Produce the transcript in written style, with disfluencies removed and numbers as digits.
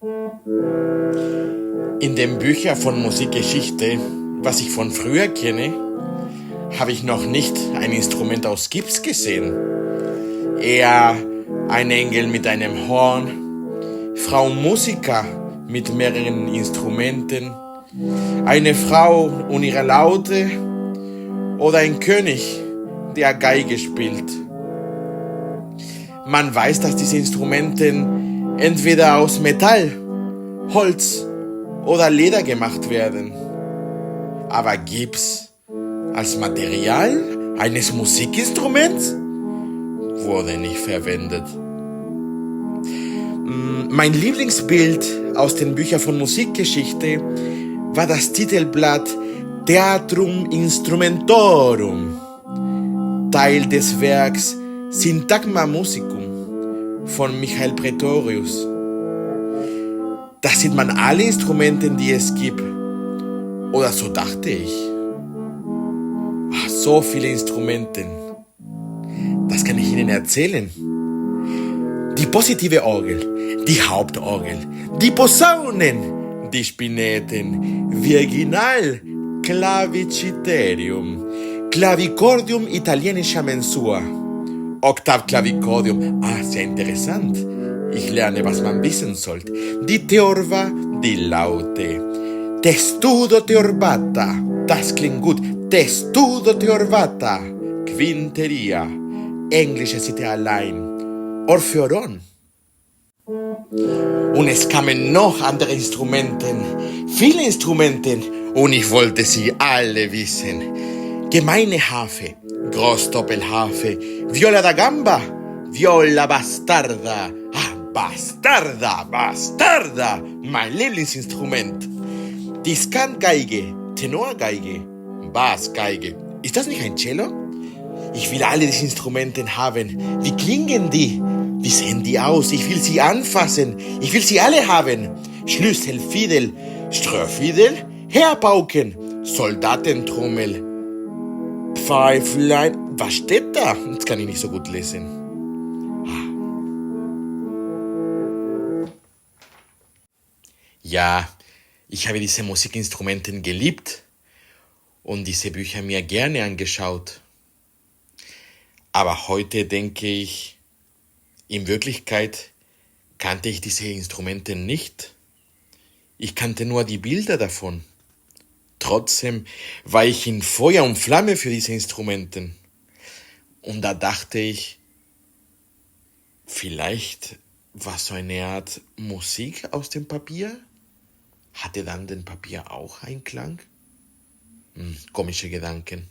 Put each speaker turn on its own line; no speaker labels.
In den Büchern von Musikgeschichte, was ich von früher kenne, habe ich noch nicht ein Instrument aus Gips gesehen. Eher ein Engel mit einem Horn, Frau Musiker mit mehreren Instrumenten, eine Frau und ihre Laute oder ein König, der Geige spielt. Man weiß, dass diese Instrumente entweder aus Metall, Holz oder Leder gemacht werden. Aber Gips als Material eines Musikinstruments wurde nicht verwendet. Mein Lieblingsbild aus den Büchern von Musikgeschichte war das Titelblatt Theatrum Instrumentorum, Teil des Werks Syntagma Musicum von Michael Praetorius. Da sieht man alle Instrumente, die es gibt. Oder so dachte ich. So viele Instrumente. Das kann ich Ihnen erzählen. Die positive Orgel, die Hauptorgel, die Posaunen, die Spineten, Virginal, Claviceterium, Clavicordium italienischer Mensur, Oktavklavicordium, sehr interessant. Ich lerne, was man wissen sollte. Die Theorba, die Laute, Testudo Theorbata, das klingt gut, Testudo Theorbata, Quinteria, englische Cité allein, Orpheoron. Und es kamen noch andere Instrumente, viele Instrumente, und ich wollte sie alle wissen. Gemeine Harfe, Großdoppelharfe, Viola da Gamba, Viola Bastarda, Bastarda, mein Lieblingsinstrument. Diskantgeige, Tenorgeige, Bassgeige. Ist das nicht ein Cello? Ich will alle diese Instrumente haben. Wie klingen die? Wie sehen die aus? Ich will sie anfassen. Ich will sie alle haben. Schlüssel, Fiedel, Ströfidel, Heerpauken, Soldatentrommel, Pfeiflein. Was steht da? Das kann ich nicht so gut lesen. Ja, ich habe diese Musikinstrumente geliebt und diese Bücher mir gerne angeschaut. Aber heute denke ich, in Wirklichkeit kannte ich diese Instrumente nicht. Ich kannte nur die Bilder davon. Trotzdem war ich in Feuer und Flamme für diese Instrumente. Und da dachte ich, vielleicht war so eine Art Musik aus dem Papier? Hatte dann den Papier auch einen Klang? Komische Gedanken.